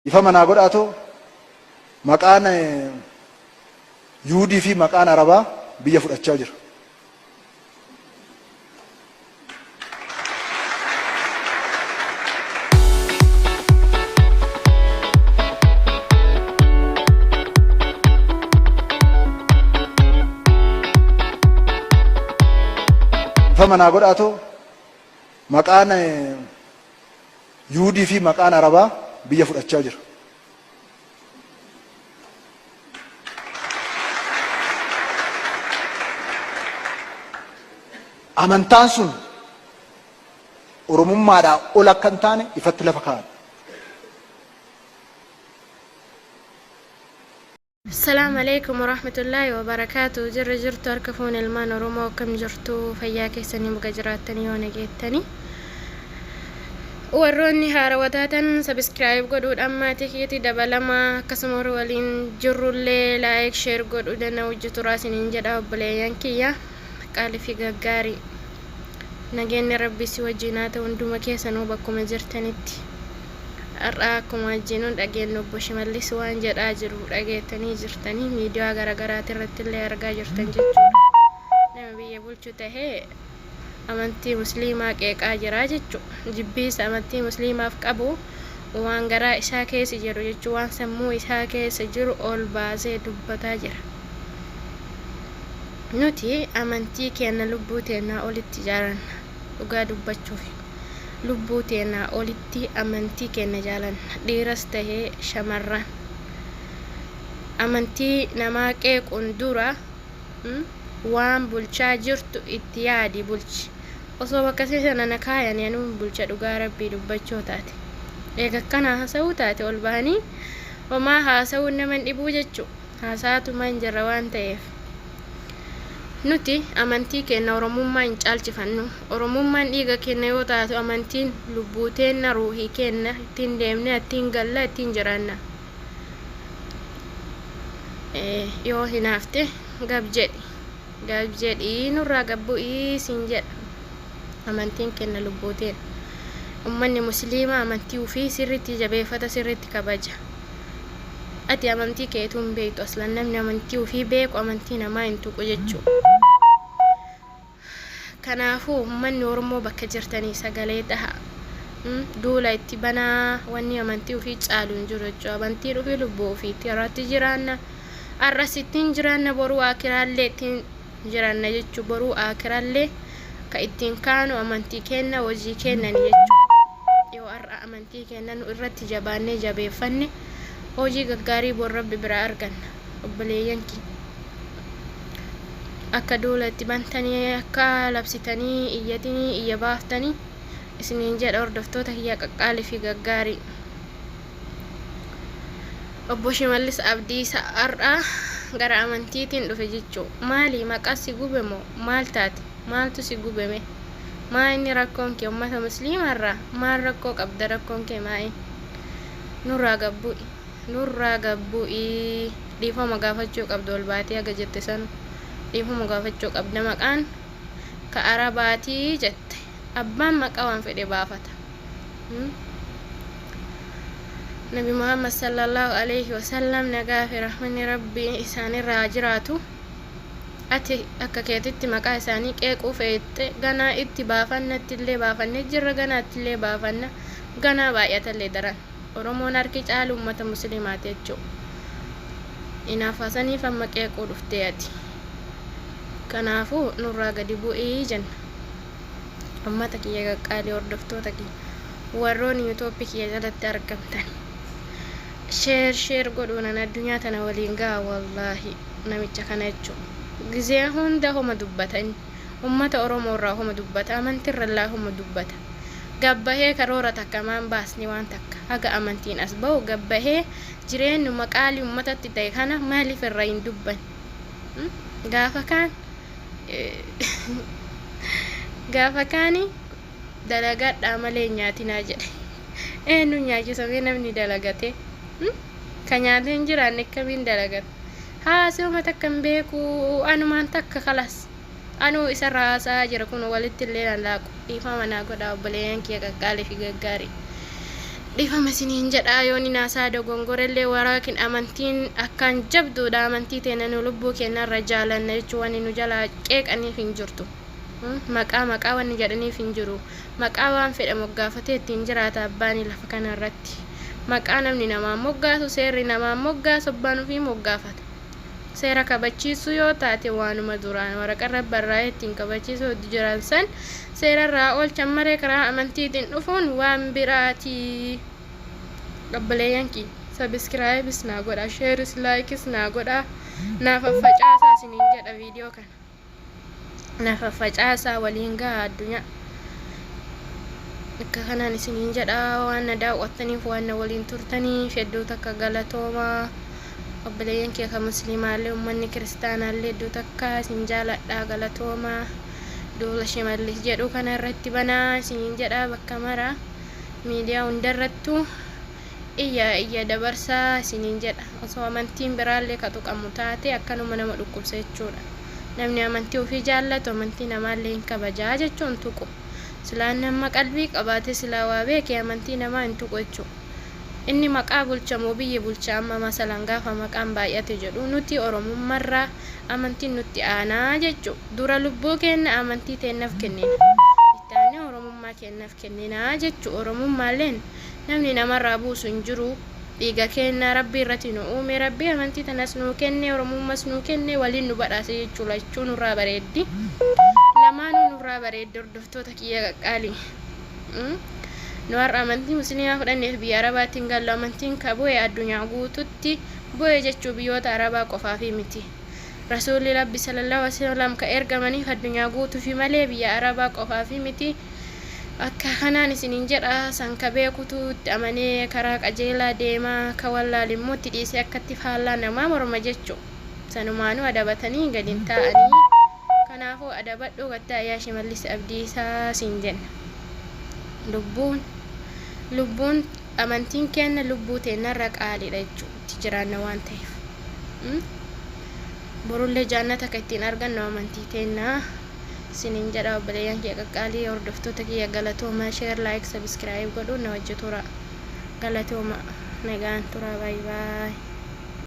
Ifa manaa godhaatoo maqaan Yuudii fi maqaan Arabaa biyya fudhachaa jira. Ifa manaa godhaatoo maqaan Yuudii fi maqaan Arabaa biyya fudhachaa jira. Amantaan sun Oromummaadhaa ol akka hin taane ifatti lafa kaa'an. السلام عليكم ورحمة الله وبركاته. جرتو أركفون المان ورمو كم جرتو فياكي سني مقجراتني ونجيتني وروني هاروتاتا سبسكرايب قدود أما تكيتي دبلما كسمور ولين جرو اللي لايك شير قدود أنا وجتو راسي ننجد بليان كيا قال في غاري نجيني ربي سوى جيناتا وندوما كيسا نوبكم جرتنيتي أراكم وجينون أجين نبوش مللس وانجر آجر أجيتني جرتني ميديو أجر أجرات الرتلة أرجع جرتن جتور نما بيقول شو تهي أمانتي مسلمة كيك آجر أجتشو جبيس أمانتي مسلمة فكابو وانجرا إساكي سجرو جتشو وان سمو إساكي سجرو أول بازي دبتاجر نوتي أمانتي كينا لبوتينا أول التجارة وقا دبتشوفي lubbuuteena olitti amantii kenna jaalan dhiiras tahee shamarran amantii namaa qeequun dura waan bulchaa jirtu itti yaadi bulchi osoo bakka sana nakaayan yanuun bulcha dhugaa rabbii dubbachoo taate eega kana haasa'uu taate ol bahanii homaa haasa'uun naman dhibuu jechuu haasaatu man jirra waan ta'eef nuti amantii kenna oromummaa hin caalchifannu oromummaan dhiiga kenna yoo taatu amantiin lubbuuteenna ruuhii kenna ittiin deemne ittiin galla ittiin jiraanna yoo hinaafte gab jedhi nurraa gabbu'ii siin jedha amantiin kenna lubbuuteen ummanni musliima amantii ufii sirritti jabeeffata sirritti kabaja ati amantii keetuun beektu aslan namni amantii ufii beeku amantii namaa hin tuqu jechuu kanaafuu ummanni Oromoo bakka jirtanii sagalee dhaha duula itti banaa wanni amantii ufii caalu hin jiru jechuu amantii ufii lubbuu ufiitti irratti jiraanna arras ittiin jiraanna boruu akiraallee ittiin jiraanna jechuu boruu akiraallee ka ittiin kaanu amantii kenna hojii kennani jechuu yoo arra amantii kennan irratti jabaannee jabeeffanne hojii gaggaarii bor rabbi biraa arganna obboleeyyanki akka duula itti bantanii akka labsitanii iyyatanii iyya baaftanii isiniin jedha hordoftoota kiyya qaqqaalii fi gaggaarii obbo Shimallis Abdiisaa har'a gara amantiitiin dhufe jechuu maali maqaa si gube moo maal taate maaltu si gubeme maa inni rakkoon kee ummata musliimarraa maal rakkoo qabda rakkoon kee maa'i nurraa gabbu'ii dhiifama gaafachuu qabdu ol baatee aga jette san dhiifama gaafachuu qabda maqaan ka Arabaatii jette abbaan maqaa waan fedhe baafata Nabi Muhammad sallallahu alaihi wasallam nagaa fi rahmanni rabbii isaanirraa jiraatu ati akka keetitti maqaa isaanii qeequu feette ganaa itti baafannatti illee baafannee jirra ganaatti illee baafanna ganaa baay'atallee daran Oromoon harki caalu ummata musliimaati jechuu inaafasaniif amma qeequu dhuftee ati kanaafuu nurraa gadi bu'ii jenna ummata kiyya qaqqaalii hordoftoota kiyya warroon yuutuubii kiyya jalatti argamtan sheer godhuunan addunyaa tana waliin gaa wallaahi namicha kana jechuu gizee hunda homa dubbatani ummata Oromoo irraa homa dubbata amantiirra homa dubbata gabbahee karoora takka maan baasni waan takka haga amantiin as ba'u gabbahee jireenyu maqaalii ummatatti ta'e kana maaliif irraa hin dubban gaafa kaani dalagadhaa malee nyaatinaa jedhe eenyu nyaachisamee namni dalagate ka nyaatee hin jiraanne akkamiin dalagata haasawuma takka hin beeku anumaan takka kalas anuu isarraa haasaa jira kun walitti illee laaqu dhiifama naa godhaa obboleeyyan kiyya qaqqaalee fi gaggaarii dhifama isiniin jedha yoon inaasaa dogongorellee waraakin amantiin akkaan jabduudha amantii teenan lubbuu keenyarra jaalanna jechuun waan nu jalaa qeeqaniif hin jirtu maqaa wanni jedhaniif hin jiru maqaa waan fedha moggaafatee ittiin jiraata abbaanii lafa kanarratti maqaa namni namaa moggaasu seerri namaa moggaasu abbaan ofii moggaafata seera kabachiisuu yoo taate waanuma duraan waraqarra barraa'ee ittiin kabachiisuu jiran san seerarraa oolchan maree karaa amantiitiin dhufuun waan biraati. Qabaleeyyanki subscribes naa godha shares likes naa godha naaf faccaasaa isiniin jedha viidiyoo kana naaf faccaasaa waliin gahaa addunyaa akka kanaan isiniin jedha waan na daawwattaniif waan na waliin turtaniif hedduu takka galatoomaa. Qabaleeyyanki akka muslimaallee ummanni kiristaanaallee hedduu takka isin jaaladha galatoomaa. Duula Shimallis jedhu kana irratti banaa isiniin jedha bakka mara miidiyaa hundarrattu iyya dabarsaa isiniin jedha osoo amantiin biraallee ka tuqamu taate akkanuma nama dhukkubsa jechuudha. Namni amantii ofii jaallatu amantii namaallee hin kabajaa jechuun tuqu silaan nama qalbii qabaate silaa waa beekee amantii namaa hin tuqu jechuudha. Inni maqaa bulchamoo biyya bulchaa amma masalan gaafa maqaan baay'ate jedhu nuti oromummaarraa amantiin nutti aanaa jechuudha. Dura lubbuu keenya amantii teennaaf kennina ittaanee oromummaa kennaaf kennina jechuudha. Oromummaalleen namni namarraa buusu hin jiru dhiiga keenya rabbii irratti nu uume rabbii amantii tanas nu kenne oromummas nu kenne waliin nu badhaase jechuudha jechuun nurraa bareeddi lamaanuu nurraa bareeddi hordoftoota kiyya qaqqaalii. Nu har'a amantii musliimaa fudhanneef biyya arabaatiin gallu amantiin ka bu'e addunyaa guututti bu'e jechuu biyyoota arabaa qofaafi miti. Rasuulli Rabbi sallallahu alaihi wasallam ka ergamaniif addunyaa guutuufi malee biyya arabaa qofaafi miti. Akka kanaan isiniin jedha san ka beekututti amanee karaa qajeelaa deemaa ka wallaalimmoo itti dhiisee akkatti faallaa namaa morma jechuu sanumaanuu adabatanii gadiin taa'anii kanaafuu adabadhuu gattaa yaa Shimallis Abdiisaa siin jenna. Lubbuun amantiin kenna lubbuu teenarra qaaliidha jechuutti jiraanna waan ta'eef borullee jaannata akka ittiin argannu amantii teennaa isiniin jedha obboleeyyan kiyya qaqqaalii hordoftoota kiyya galatooma share like subscribe godhuun na wajji tura galatooma nagaan tura bye bye.